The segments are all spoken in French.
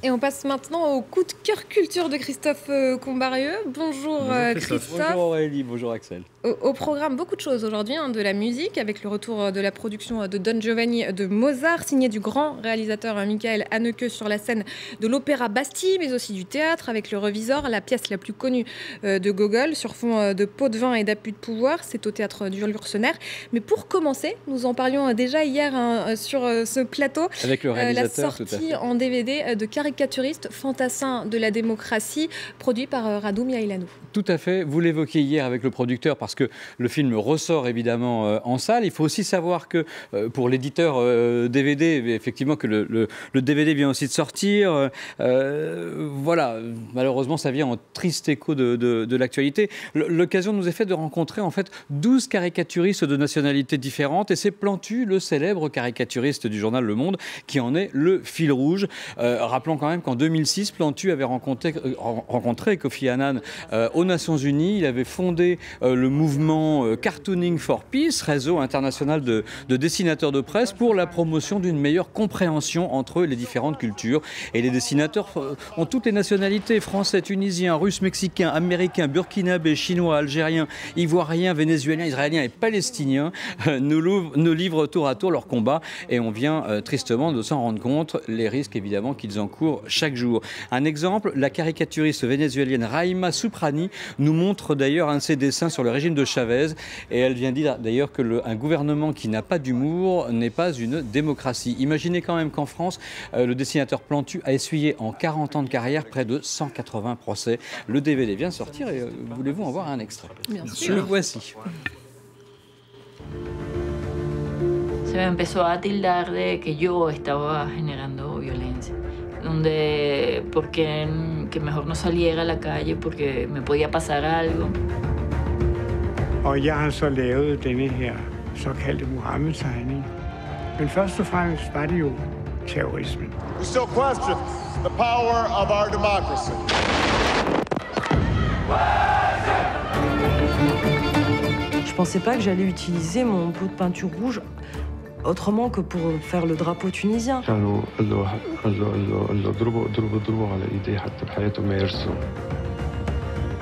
Et on passe maintenant au coup de cœur culture de Christophe Combarieux. Bonjour, Bonjour Christophe. Bonjour Aurélie, bonjour Axel. Au programme, beaucoup de choses aujourd'hui, de la musique, avec le retour de la production de Don Giovanni de Mozart, signé du grand réalisateur Michael Haneke sur la scène de l'Opéra Bastille, mais aussi du théâtre, avec le Revisor, la pièce la plus connue de Gogol, sur fond de pots de vin et d'abus de pouvoir. C'est au théâtre du Lursenaire. Mais pour commencer, nous en parlions déjà hier sur ce plateau, avec le réalisateur, la sortie en DVD de Caricaturiste, fantassin de la démocratie, produit par Radu Mihailanu. Tout à fait, vous l'évoquiez hier avec le producteur parce que le film ressort évidemment en salle. Il faut aussi savoir que pour l'éditeur DVD, effectivement que le DVD vient aussi de sortir. Voilà, malheureusement ça vient en triste écho de l'actualité. L'occasion nous est faite de rencontrer en fait 12 caricaturistes de nationalités différentes et c'est Plantu, le célèbre caricaturiste du journal Le Monde, qui en est le fil rouge. Rappelons quand même qu'en 2006, Plantu avait rencontré Kofi Annan aux Nations Unies. Il avait fondé le mouvement Cartooning for Peace, réseau international de dessinateurs de presse, pour la promotion d'une meilleure compréhension entre les différentes cultures. Et les dessinateurs ont toutes les nationalités: français, tunisien, russe, mexicain, américain, burkinabé, chinois, algérien, ivoirien, vénézuélien, israélien et palestinien nous livrent tour à tour leur combat. Et on vient tristement de s'en rendre compte, les risques évidemment qu'ils encourent chaque jour. Un exemple, la caricaturiste vénézuélienne Raima Souprani nous montre d'ailleurs un de ses dessins sur le régime de Chavez, et elle vient dire d'ailleurs qu'un gouvernement qui n'a pas d'humour n'est pas une démocratie. Imaginez quand même qu'en France, le dessinateur Plantu a essuyé en 40 ans de carrière près de 180 procès. Le DVD vient de sortir et voulez-vous en voir un extrait? Bien sûr. Le voici. Se me empezó a tildar de que yo estaba generando violencia, que mejor no saliera a la calle porque me podía pasar algo. Og jeg har så lavet denne her såkaldte Muhammed-tegning. Men først og fremmest var det jo terrorismen. We still question the power of our democracy. Je pensais pas que j'allais utiliser mon pot de peinture rouge autrement que pour faire le drapeau tunisien.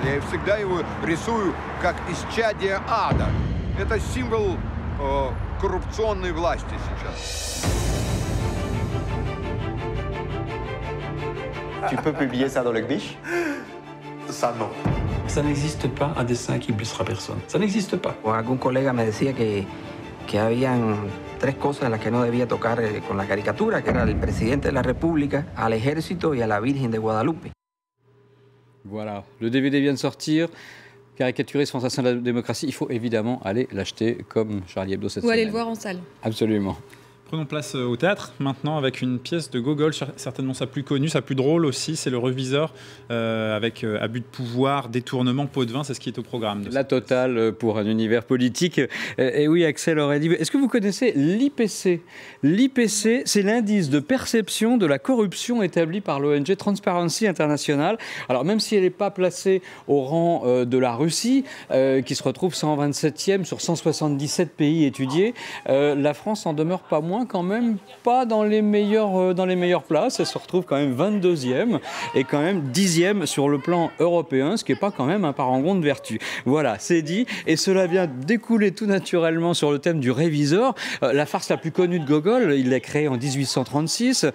Я всегда его рисую как исчадие ада. Это символ коррупционной власти сейчас. Tu peux publier ça dans le Gbish? Ça non. Ça n'existe pas un dessin qui blessera personne. Ça n'existe pas. Algún colega me decía que habían tres cosas en las que no debía tocar con la caricatura, que era el presidente de la República, al ejército y a la Virgen de Guadalupe. Voilà, le DVD vient de sortir. Caricaturiste fantassin de la démocratie, il faut évidemment aller l'acheter comme Charlie Hebdo cette Ou semaine. aller le voir en salle. Absolument. Prenons place au théâtre maintenant avec une pièce de Gogol, certainement sa plus connue, sa plus drôle aussi, c'est le Revisor, avec abus de pouvoir, détournement, pot de vin, c'est ce qui est au programme. La totale pour un univers politique. Et oui, Axel Aurélie, est-ce que vous connaissez l'IPC? L'IPC, c'est l'indice de perception de la corruption établi par l'ONG Transparency International. Alors même si elle n'est pas placée au rang de la Russie, qui se retrouve 127e sur 177 pays étudiés, la France en demeure pas moins quand même pas dans les meilleures places. Elle se retrouve quand même 22e et quand même 10e sur le plan européen, ce qui n'est pas quand même un parangon de vertu. Voilà, c'est dit. Et cela vient découler tout naturellement sur le thème du Revisor, la farce la plus connue de Gogol. Il l'a créée en 1836.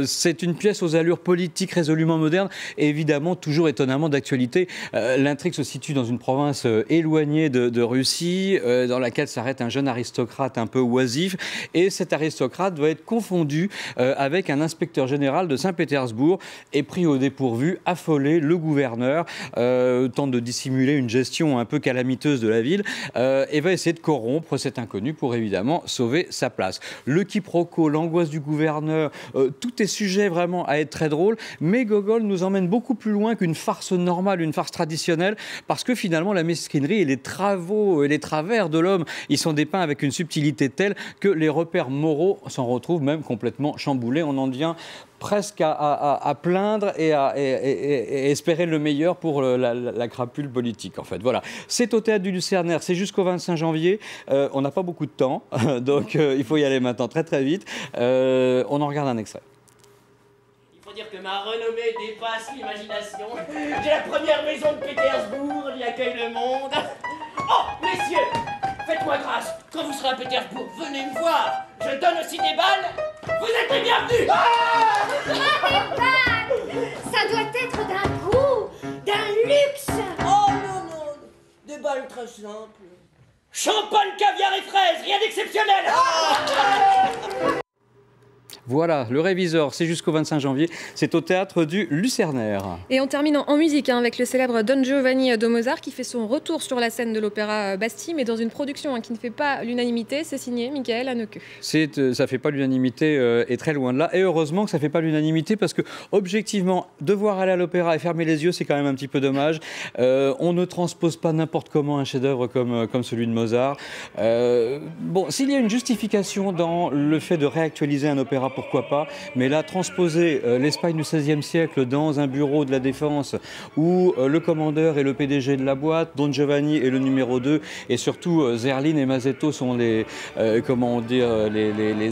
C'est une pièce aux allures politiques résolument modernes et évidemment toujours étonnamment d'actualité. L'intrigue se situe dans une province éloignée de Russie, dans laquelle s'arrête un jeune aristocrate un peu oisif, et cet aristocrate doit être confondu avec un inspecteur général de Saint-Pétersbourg et pris au dépourvu. Affolé, le gouverneur tente de dissimuler une gestion un peu calamiteuse de la ville et va essayer de corrompre cet inconnu pour évidemment sauver sa place. Le quiproquo, l'angoisse du gouverneur, tout est sujet vraiment à être très drôle, mais Gogol nous emmène beaucoup plus loin qu'une farce normale, une farce traditionnelle, parce que finalement la mesquinerie et les travaux et les travers de l'homme, ils sont dépeints avec une subtilité telle que les repères moraux s'en retrouvent même complètement chamboulés. On en devient presque à plaindre et à espérer le meilleur pour la crapule politique, en fait. Voilà. C'est au Théâtre du Lucernaire, c'est jusqu'au 25 janvier. On n'a pas beaucoup de temps, donc il faut y aller maintenant très très vite. On en regarde un extrait. Il faut dire que ma renommée dépasse l'imagination. J'ai la première maison de Pétersbourg, j'y accueille le monde. Oh, messieurs, faites-moi grâce. Quand vous serez à Pétersbourg, venez me voir. Je donne aussi des balles. Vous êtes les bienvenus. Des balles. Ça doit être d'un goût, d'un luxe. Oh non, non, des balles très simples. Champagne, caviar et fraises, rien d'exceptionnel. Voilà, le Révisor, c'est jusqu'au 25 janvier. C'est au théâtre du Lucernaire. Et on termine en musique avec le célèbre Don Giovanni de Mozart qui fait son retour sur la scène de l'Opéra Bastille, mais dans une production qui ne fait pas l'unanimité. C'est signé Michael Haneke. Ça ne fait pas l'unanimité et très loin de là. Et heureusement que ça ne fait pas l'unanimité parce que, objectivement, devoir aller à l'opéra et fermer les yeux, c'est quand même un petit peu dommage. On ne transpose pas n'importe comment un chef-d'œuvre comme celui de Mozart. Bon, s'il y a une justification dans le fait de réactualiser un opéra, pourquoi pas, mais là, transposer l'Espagne du XVIe siècle dans un bureau de la Défense où le commandeur est le PDG de la boîte, Don Giovanni est le numéro 2, et surtout Zerlin et Mazetto sont les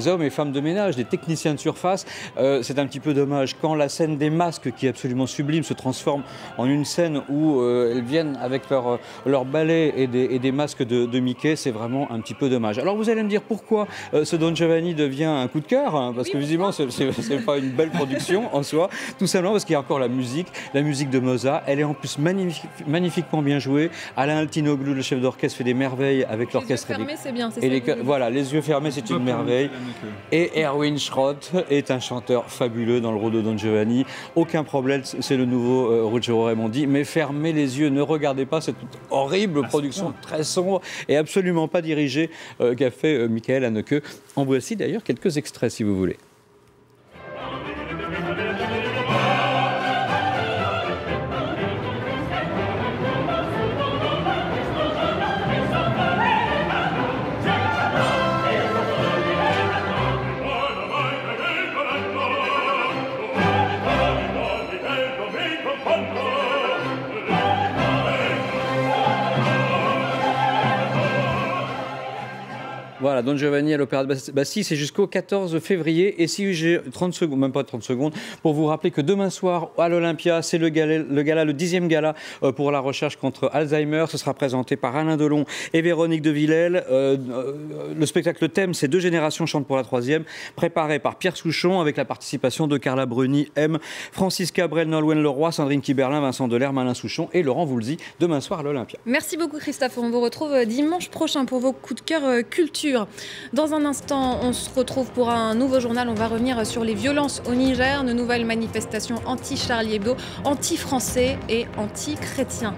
hommes et femmes de ménage, des techniciens de surface. C'est un petit peu dommage. Quand la scène des masques, qui est absolument sublime, se transforme en une scène où elles viennent avec leur balai et des masques de Mickey, c'est vraiment un petit peu dommage. Alors vous allez me dire pourquoi ce Don Giovanni devient un coup de cœur, hein, parce que visiblement c'est pas une belle production en soi, tout simplement parce qu'il y a encore la musique de Mozart, elle est en plus magnifiquement bien jouée. Alain Altinoglu, le chef d'orchestre, fait des merveilles avec l'orchestre. Les yeux fermés, c'est bien, c'est ça. Voilà, les yeux fermés, c'est une merveille. Et Erwin Schrott est un chanteur fabuleux dans le rôle de Don Giovanni. Aucun problème, c'est le nouveau Ruggero Raimondi, mais fermez les yeux, ne regardez pas cette horrible production très sombre et absolument pas dirigée qu'a fait Michael Haneke. En voici d'ailleurs quelques extraits si vous voulez. Voilà, Don Giovanni à l'Opéra de Bastille, c'est jusqu'au 14 février. Et si j'ai 30 secondes, même pas 30 secondes, pour vous rappeler que demain soir, à l'Olympia, c'est le 10e gala pour la recherche contre Alzheimer. Ce sera présenté par Alain Delon et Véronique de Villèle. Le spectacle thème, c'est Deux générations chantent pour la troisième, préparé par Pierre Souchon, avec la participation de Carla Bruni, M, Francis Cabrel, Nolwenn Leroy, Sandrine Kiberlin, Vincent Delerme, Alain Souchon et Laurent Voulzy, demain soir à l'Olympia. Merci beaucoup Christophe, on vous retrouve dimanche prochain pour vos coups de cœur culture. Dans un instant, on se retrouve pour un nouveau journal. On va revenir sur les violences au Niger, de nouvelles manifestations anti-Charlie Hebdo, anti-français et anti-chrétiens.